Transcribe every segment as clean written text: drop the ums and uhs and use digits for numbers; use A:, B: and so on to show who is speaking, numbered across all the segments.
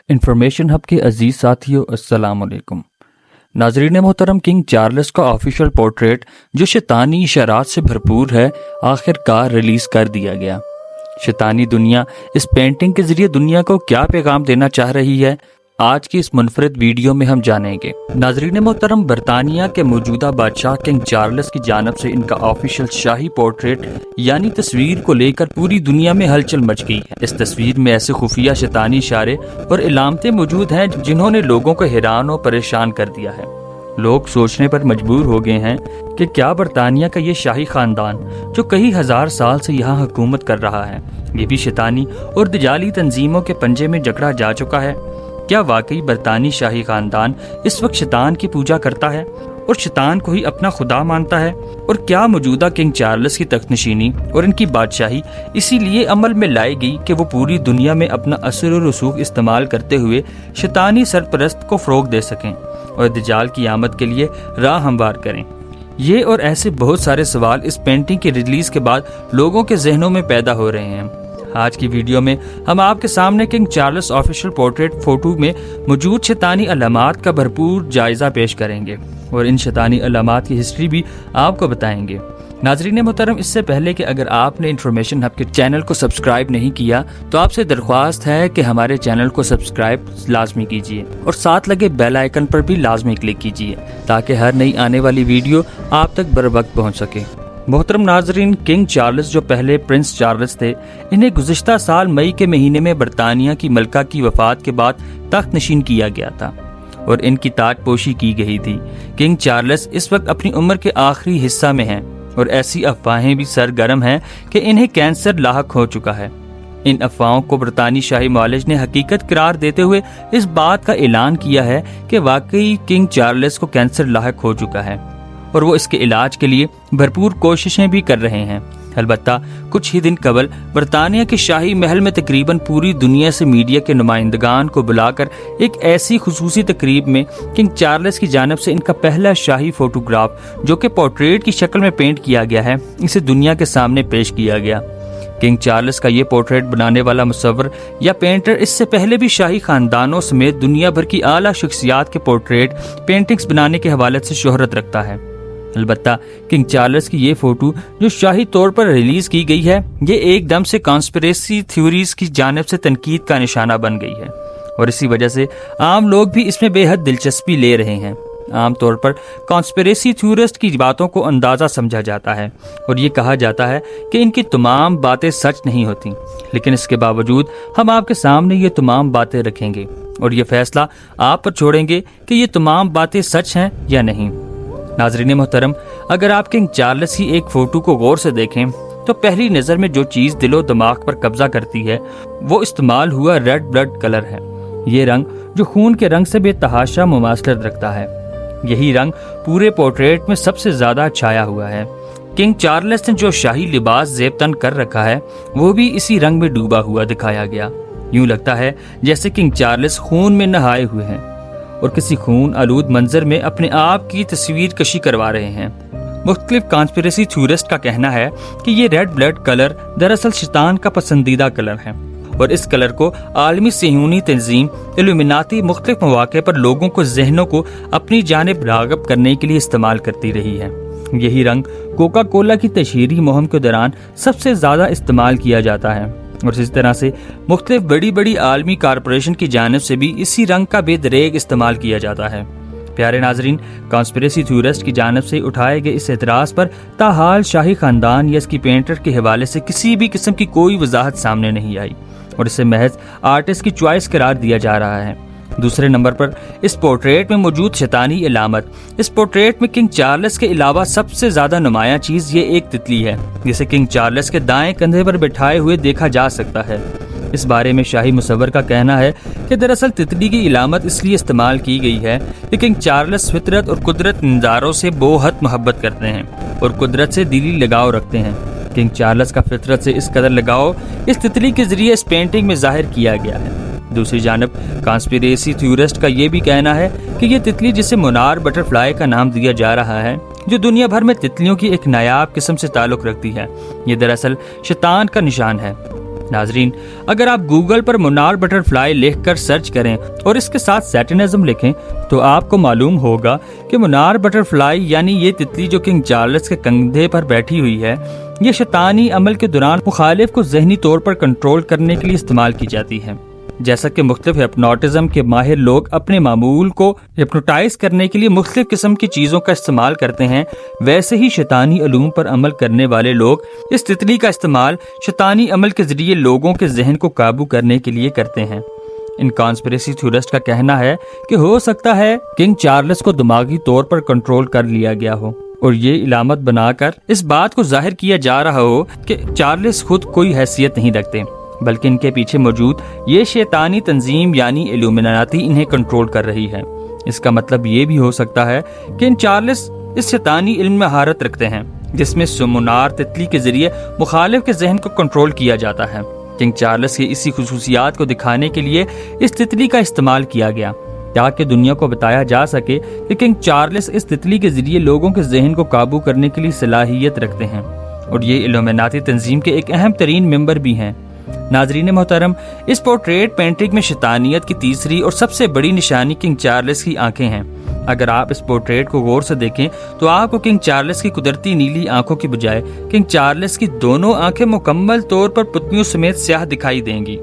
A: Information hub के अजीज साथियों अस्सलाम वालेकुम। नाजरीन मोहतरम, किंग चार्ल्स का ऑफिशियल पोर्ट्रेट जो शैतानी इशारात से भरपूर है आखिरकार रिलीज कर दिया गया। शैतानी दुनिया इस पेंटिंग के जरिए दुनिया को क्या पैगाम देना चाह रही है, आज की इस मुनफरद वीडियो में हम जानेंगे। नाजरीन मोहतरम, बरतानिया के मौजूदा बादशाह किंग चार्ल्स की जानब से इनका ऑफिशियल शाही पोर्ट्रेट यानी तस्वीर को लेकर पूरी दुनिया में हलचल मच गई है। इस तस्वीर में ऐसे खुफिया शैतानी इशारे और इलामतें मौजूद हैं जिन्होंने लोगों को हैरान और परेशान कर दिया है। लोग सोचने पर मजबूर हो गए हैं कि क्या बरतानिया का ये शाही खानदान जो कई हजार साल से यहाँ हुकूमत कर रहा है, ये भी शैतानी और दजाली तंजीमों के पंजे में जकड़ा जा चुका है। क्या वाकई बरतानी शाही खानदान इस वक्त शैतान की पूजा करता है और शैतान को ही अपना खुदा मानता है? और क्या मौजूदा किंग चार्ल्स की तख्तनशीनी और इनकी बादशाही इसीलिए अमल में लाई गई कि वो पूरी दुनिया में अपना असर और रसूख इस्तेमाल करते हुए शैतानी सरपरस्त को फ़रोग दे सकें और दजाल की आमद के लिए राह हमवार करें? ये और ऐसे बहुत सारे सवाल इस पेंटिंग की रिलीज के बाद लोगों के जहनों में पैदा हो रहे हैं। आज की वीडियो में हम आपके सामने king Charles official portrait photo में मौजूद शैतानी अलामात का भरपूर जायजा पेश करेंगे और इन शैतानी अलामात की हिस्ट्री भी आपको बताएंगे। नाजरीन मोहतरम, इससे पहले कि अगर आपने इंफॉर्मेशन हब के चैनल को सब्सक्राइब नहीं किया तो आपसे दरख्वास्त है कि हमारे चैनल को सब्सक्राइब लाजमी कीजिए और साथ लगे बेल आइकन पर भी लाजमी क्लिक कीजिए ताकि हर नई आने वाली वीडियो आप तक बर वक्त पहुँच सके। मोहतरम नाजरीन, किंग चार्ल्स जो पहले प्रिंस चार्ल्स थे, इन्हें गुज़िश्ता साल मई के महीने में बरतानिया की मलका की वफात के बाद तख्त नशीन किया गया था और इनकी ताजपोशी की गई थी। किंग चार्ल्स इस वक्त अपनी उम्र के आखिरी हिस्सा में हैं और ऐसी अफवाहें भी सरगर्म हैं कि इन्हें कैंसर लाहक हो चुका है। इन अफवाहों को बरतानी शाही मुआलिज ने हकीकत करार देते हुए इस बात का ऐलान किया है कि वाकई किंग चार्ल्स को कैंसर लाहक हो चुका है और वो इसके इलाज के लिए भरपूर कोशिशें भी कर रहे हैं। अलबत्ता कुछ ही दिन कबल बरतानिया के शाही महल में तकरीबन पूरी दुनिया से मीडिया के नुमाइंदगान को बुलाकर एक ऐसी खुसूसी तकरीब में किंग चार्ल्स की जानब से इनका पहला शाही फोटोग्राफ जो कि पोर्ट्रेट की शक्ल में पेंट किया गया है, इसे दुनिया के सामने पेश किया गया। किंग चार्ल्स का ये पोर्ट्रेट बनाने वाला मुसव्वर या पेंटर इससे पहले भी शाही खानदानों समेत दुनिया भर की आला शख्सियात के पोर्ट्रेट पेंटिंग्स बनाने के हवाले से शोहरत रखता है। अलबत्ता किंग चार्ल्स की ये फोटो जो शाही तौर पर रिलीज की गई है, ये एकदम से कॉन्स्पिरेसी थ्योरीज की जानिब से तनकीद का निशाना बन गई है और इसी वजह से आम लोग भी इसमें बेहद दिलचस्पी ले रहे हैं। आम तौर पर कॉन्स्पिरेसी थ्योरिस्ट की बातों को अंदाज़ा समझा जाता है और ये कहा जाता है कि इनकी तमाम बातें सच नहीं होती, लेकिन इसके बावजूद हम आपके सामने ये तमाम बातें रखेंगे और ये फैसला आप पर छोड़ेंगे कि ये तमाम बातें सच हैं या नहीं। नाजरीन मोहतरम, अगर आप किंग चार्ल्स की एक फ़ोटो को गौर से देखें तो पहली नज़र में जो चीज़ दिलो दिमाग पर कब्जा करती है वो इस्तेमाल हुआ रेड ब्लड कलर है। ये रंग जो खून के रंग से बेतहाशा मुमासलत रखता है, यही रंग पूरे पोर्ट्रेट में सबसे ज़्यादा छाया हुआ है। किंग चार्ल्स ने जो शाही लिबास जेब तन कर रखा है वो भी इसी रंग में डूबा हुआ दिखाया गया। यूँ लगता है जैसे किंग चार्ल्स खून में नहाए हुए हैं और किसी खून आलूद मंजर में अपने आप की तस्वीर कशी करवा रहे हैं। मुख्तलिफ कॉन्स्पिरेसी थ्योरिस्ट का कहना है कि ये रेड ब्लड कलर दरअसल शैतान का पसंदीदा कलर है और इस कलर को आलमी सहयूनी तंजीम इल्यूमिनाती मुख्तलिफ मौके पर लोगों को जहनों को अपनी जानिब राग़िब करने के लिए इस्तेमाल करती रही है। यही रंग कोका कोला की तशहीरी मुहिम के दौरान सबसे ज़्यादा इस्तेमाल किया जाता है और इस तरह से मुख्तलिफ बड़ी बड़ी आलमी कारपोरेशन की जानिब से भी इसी रंग का बेदरेग इस्तेमाल किया जाता है। प्यारे नाजरीन, कॉन्स्पिरेसी थ्योरिस्ट की जानिब से उठाए गए इस एतराज़ पर ताहाल शाही खानदान या इसकी पेंटर के हवाले से किसी भी किस्म की कोई वजाहत सामने नहीं आई और इसे महज आर्टिस्ट की चॉइस करार दिया जा रहा है। दूसरे नंबर पर इस पोर्ट्रेट में मौजूद शैतानी इलामत, इस पोर्ट्रेट में किंग चार्ल्स के अलावा सबसे ज्यादा नुमाया चीज ये एक तितली है जिसे किंग चार्ल्स के दाएं कंधे पर बिठाए हुए देखा जा सकता है। इस बारे में शाही मुसव्वर का कहना है कि दरअसल तितली की इलामत इसलिए इस्तेमाल की गई है कि किंग चार्ल्स फितरत और कुदरत नज़ारों से बेहद मोहब्बत करते हैं और कुदरत से दिली लगाव रखते हैं। किंग चार्ल्स का फितरत से इस कदर लगाव इस तितली के जरिए इस पेंटिंग में जाहिर किया गया है। दूसरी जानब कॉन्स्पिरेसी थ्योरिस्ट का ये भी कहना है कि ये तितली जिसे मोनार बटरफ्लाई का नाम दिया जा रहा है, जो दुनिया भर में तितलियों की एक नायाब किस्म से ताल्लुक रखती है, ये दरअसल शैतान का निशान है। नाजरीन, अगर आप गूगल पर मोनाल बटरफ्लाई लिखकर सर्च करें और इसके साथ सैटनिज्म लिखें तो आपको मालूम होगा कि मोनाल बटरफ्लाई यानी ये तितली जो किंग चार्ल्स के कंधे पर बैठी हुई है, ये शैतानी अमल के दौरान मुखालिफ को ज़हनी तौर पर कंट्रोल करने के लिए इस्तेमाल की जाती है। जैसा कि मुख्तलिफ हिप्नोटिज्म के माहिर लोग अपने मामूल को हिप्नोटाइज करने के लिए मुख्तलिफ किस्म की चीज़ों का इस्तेमाल करते हैं, वैसे ही शैतानी उलूम पर अमल करने वाले लोग इस तितली का इस्तेमाल शैतानी अमल के जरिए लोगों के जहन को काबू करने के लिए करते हैं। इन कॉन्स्पिरेसी थ्योरिस्ट का कहना है कि हो सकता है किंग चार्ल्स को दिमागी तौर पर कंट्रोल कर लिया गया हो और ये इलामत बनाकर इस बात को जाहिर किया जा रहा हो कि चार्ल्स खुद कोई हैसियत नहीं रखते, बल्कि इनके पीछे मौजूद ये शैतानी तंजीम यानी इल्यूमिनाती इन्हें कंट्रोल कर रही है। इसका मतलब ये भी हो सकता है कि इन चार्ल्स इस शैतानी इल्म में महारत रखते हैं जिसमें सुमुनार तितली के जरिए मुखालिफ के जहन को कंट्रोल किया जाता है। किंग चार्ल्स की इसी खुसूसियात को दिखाने के लिए इस तितली का इस्तेमाल किया गया ताकि दुनिया को बताया जा सके कि किंग चार्ल्स इस तितली के जरिए लोगों के जहन को काबू करने के लिए सलाहियत रखते हैं और ये इल्यूमिनाती तंजीम के एक अहम तरीन मेंबर भी हैं। नाजरीन मोहतरम, इस पोर्ट्रेट पेंटिंग में शैतानियत की तीसरी और सबसे बड़ी निशानी किंग चार्ल्स की आंखें हैं। अगर आप इस पोर्ट्रेट को गौर से देखें तो आपको किंग चार्ल्स की कुदरती नीली आंखों की बजाय किंग चार्ल्स की दोनों आंखें मुकम्मल तौर पर पुतलियों समेत स्याह दिखाई देंगी।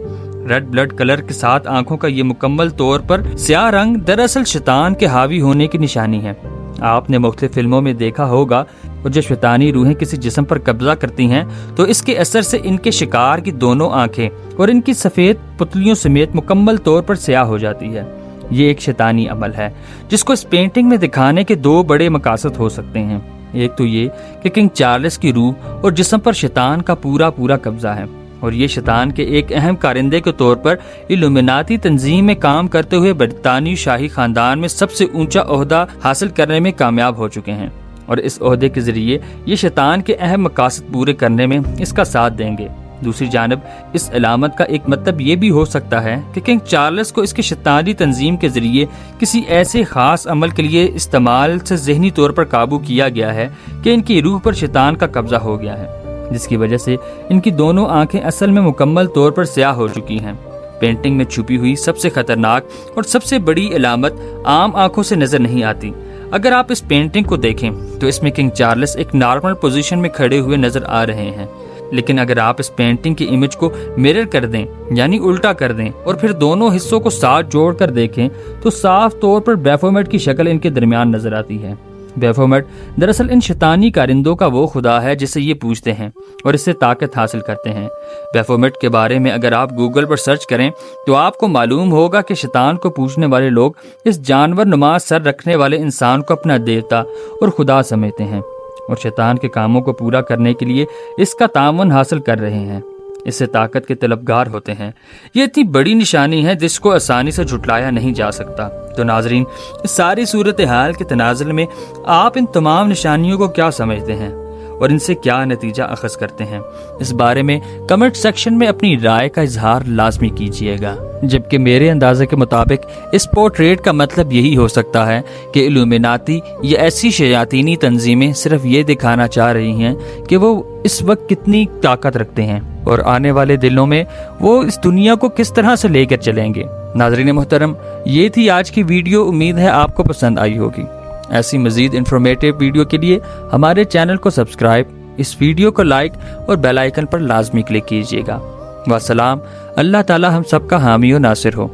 A: रेड ब्लड कलर के साथ आंखों का ये मुकम्मल तौर पर स्याह रंग दरअसल शैतान के हावी होने की निशानी है। आपने मुख्तलिफ फिल्मों में देखा होगा और जब शैतानी रूहें किसी जिस्म पर कब्जा करती हैं तो इसके असर से इनके शिकार की दोनों आंखें और इनकी सफेद पुतलियों समेत मुकम्मल तौर पर स्याह हो जाती है। ये एक शैतानी अमल है जिसको इस पेंटिंग में दिखाने के दो बड़े मकासद हो सकते हैं। एक तो ये कि किंग चार्ल्स की रूह और जिस्म पर शैतान का पूरा कब्जा है और ये शैतान के एक अहम कारिंदे के तौर पर इल्यूमिनाती तंजीम में काम करते हुए बरतानी शाही खानदान में सबसे ऊंचा ओहदा हासिल करने में कामयाब हो चुके हैं और इस ओहदे के जरिए ये शैतान के अहम मकासद पूरे करने में इसका साथ देंगे। दूसरी जानब इस अलामत का एक मतलब ये भी हो सकता है कि किंग चार्ल्स को इसके शैतानी तंजीम के जरिए किसी ऐसे खास अमल के लिए इस्तेमाल से ज़हनी तौर पर काबू किया गया है कि इनकी रूह पर शैतान का कब्जा हो गया है, जिसकी वजह से इनकी दोनों आंखें असल में मुकम्मल तौर पर स्याह हो चुकी हैं। पेंटिंग में छुपी हुई सबसे खतरनाक और सबसे बड़ी अलामत आम आंखों से नजर नहीं आती। अगर आप इस पेंटिंग को देखें तो इसमें किंग चार्ल्स एक नॉर्मल पोजीशन में खड़े हुए नजर आ रहे हैं, लेकिन अगर आप इस पेंटिंग की इमेज को मिरर कर दें यानी उल्टा कर दें और फिर दोनों हिस्सों को साथ जोड़कर देखें तो साफ तौर पर बैफोमेट की शक्ल इनके दरमियान नजर आती है। बैफोमेट दरअसल इन शैतानी कारिंदों का वो खुदा है जिसे ये पूजते हैं और इससे ताकत हासिल करते हैं। बैफोमेट के बारे में अगर आप गूगल पर सर्च करें तो आपको मालूम होगा कि शैतान को पूजने वाले लोग इस जानवर नुमा सर रखने वाले इंसान को अपना देवता और खुदा समझते हैं और शैतान के कामों को पूरा करने के लिए इसका तावन हासिल कर रहे हैं, इससे ताकत के तलबगार होते हैं। ये इतनी बड़ी निशानी है जिसको आसानी से झुटलाया नहीं जा सकता। तो नाजरीन, इस सारी सूरत हाल के तनाजुल में आप इन तमाम निशानियों को क्या समझते हैं और इनसे क्या नतीजा अखज़ करते हैं, इस बारे में कमेंट सेक्शन में अपनी राय का इजहार लाजमी कीजिएगा। जबकि मेरे अंदाजे के मुताबिक इस पोर्ट्रेट का मतलब यही हो सकता है कि इल्यूमिनाती या ऐसी शयातीनी तंजीमें सिर्फ ये दिखाना चाह रही हैं कि वो इस वक्त कितनी ताकत रखते हैं और आने वाले दिनों में वो इस दुनिया को किस तरह से लेकर चलेंगे। नाज़रीन मोहतरम, ये थी आज की वीडियो। उम्मीद है आपको पसंद आई होगी। ऐसी मजीद इंफॉर्मेटिव वीडियो के लिए हमारे चैनल को सब्सक्राइब, इस वीडियो को लाइक और बेल आइकन पर लाजमी क्लिक कीजिएगा। वस्सलाम। अल्लाह ताला हम सबका हामी और नासिर हो।